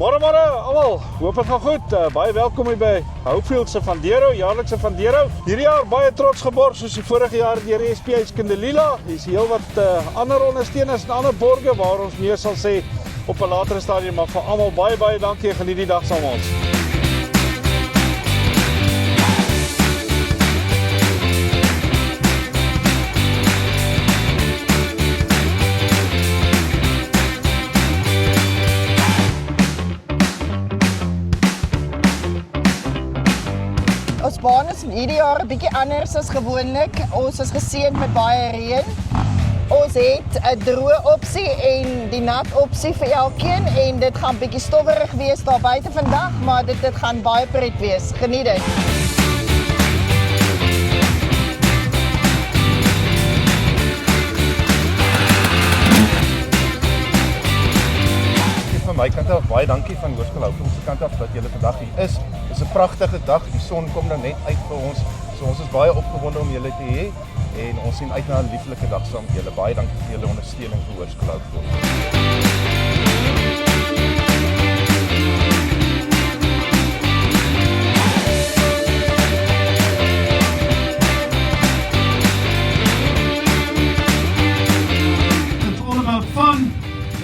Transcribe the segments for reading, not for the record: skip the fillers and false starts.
Môre almal, hoop het gaan goed. Baie welkom hier by Hopefield se Vandero, jaarlikse Vandero. Hierdie jaar baie trots geborg soos die vorige jaar deur die SPH Kinderlila. Hier is heel wat ander ondersteuners en ander borge waar ons meer sal sê op 'n latere stadium, maar vir almal baie dankie en geniet die dag saam met ons. Ons baan is hierdie jaar 'n bietjie anders as gewoonlik. Ons is geseën met baie reën. Ons het 'n droë opsie en die nat opsie vir elkeen en dit gaan bietjie stowwerig wees daar buite vandag, maar dit gaan baie pret wees. Geniet dit. Van my kant af baie dankie van Hoërskool Hopefield se kant af dat julle vandag hier is. Dit is 'n pragtige dag. Die son kom nou net uit vir ons. So ons is baie opgewonde om julle te hê en ons sien uit na 'n lieflike dag saam met julle. Baie dankie vir julle ondersteuning vir Hoërskool Hopefield. It's all about fun,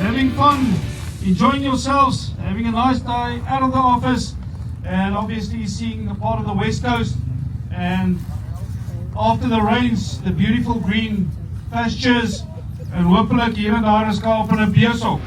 having fun, enjoying yourselves, having a nice day out of the office, and obviously seeing a part of the West Coast. And after the rains, the beautiful green pastures, and hopelijk hier en daar 'n skaap en 'n besel.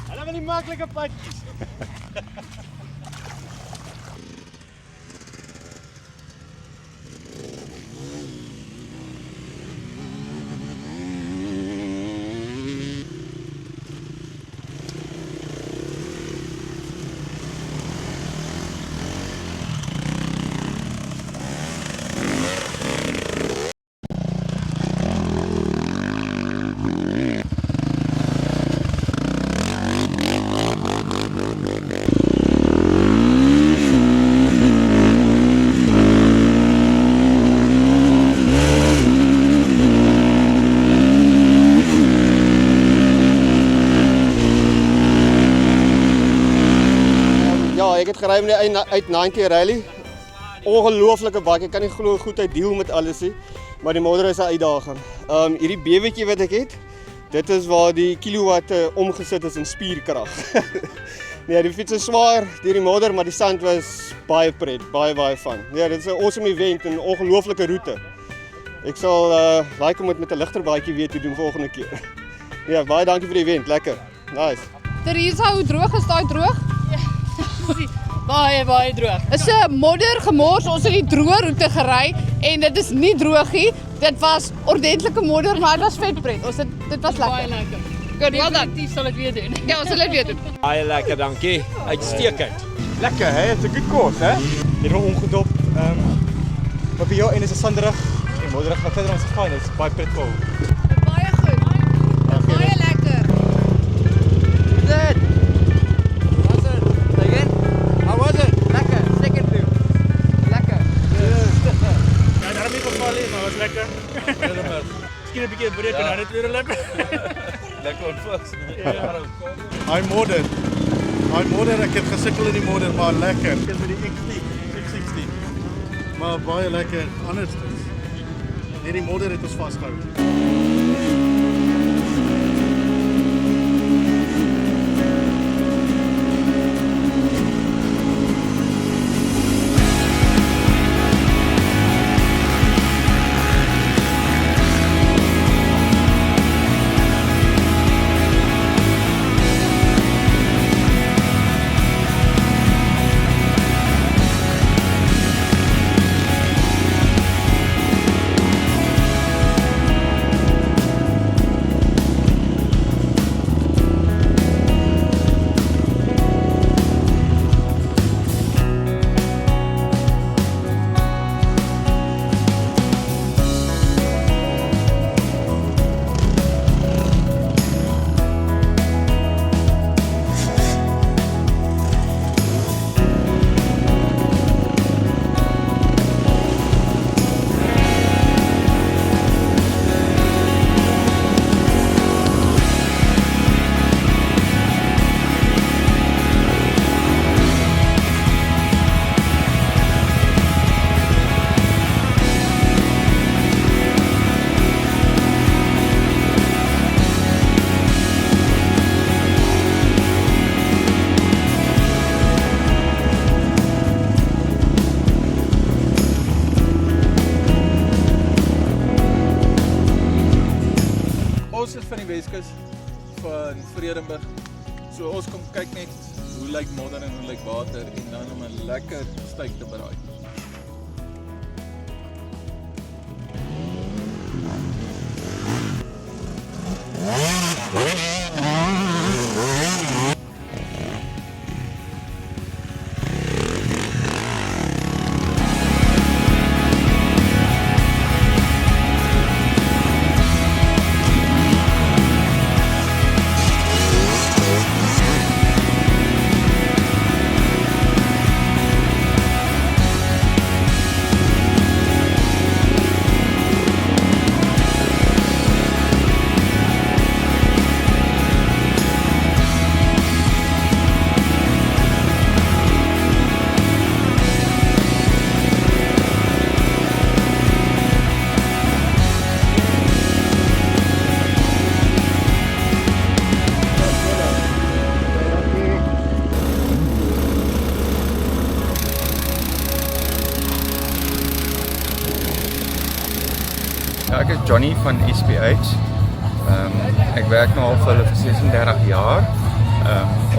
Hulle wil die maklike padjies. Ek het gery met die uit 90 rally. Ongelooflike bak. Ek kan nie glo hoe goed hy deel met alles nie, maar die modder is 'n uitdaging. Hierdie bewetjie wat ek het, dit is waar die kilowatte omgesit is in spierkrag. Nee, die fiets is swaar deur die modder, maar die sand was baie pret, baie fun. Ja, dit is 'n awesome event en 'n ongelooflike roete. Ek sal like om dit met 'n ligter baadjie weer te doen volgende keer. Ja, baie dankie vir die event, lekker. Nice. Teresa, hoe droog is daai droog? Baie droog. Is 'n modder gemors, ons het die droë roete gery en dit is nie droog nie. Dit was ordentlike modder, maar dit was vetpret. Dit was lekker. Baie lekker. Good, well done. Definitief sal ek weer doen. Ja, ons sal dit weer doen. Baie lekker, dankie. Uitstekend. Lekker, hè? It's a good course, hè? Dit is ongedop. Maar vir jou en is 'n sanderig en modderig, maar verder ons is fyn. Dit's baie prettig. Baie goed. Baie lekker. Good. Was it? Again? How was it? Lekker. Second view. Lekker. Ja, daarom nie geval nie, maar was lekker. Miskien 'n bietjie breek en dan net weer lekker. Lekker ontfiks. Hy modder, ek het gesukkel in die modder, maar lekker. Ek is met die X60. Maar baie lekker. Andersins. Net die modder het ons vasgehou. Ons is van die Weskus van Vredenburg. So ons kom kyk net hoe lyk modder en hoe lyk water en dan om 'n lekker steak te braai. Ja, ek is Johnny van SPH Ek werk nou al vir hulle vir 36 jaar.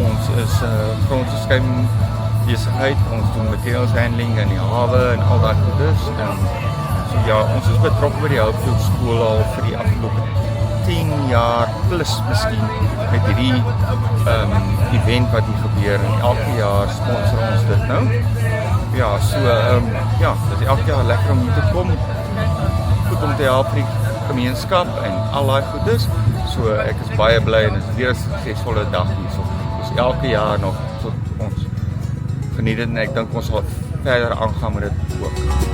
Ons is grondbeskerming besigheid, ons doen materials handling in die hawe en al daai goedes. So ja, ons is betrokke by die Hopefield skool al vir die afgelope 10 jaar plus miskien met hierdie event wat hier gebeur en elke jaar sponsor ons dit nou. Ja, so ja, dit is elke jaar lekker om hier te kom. Goed om te help vir die gemeenskap en al daai goedes. So ek is baie bly en dit is weer 'n suksesvolle dag hierso. Dus elke jaar nog tot ons geniet dit en ek dink ons sal verder aangaan met dit ook.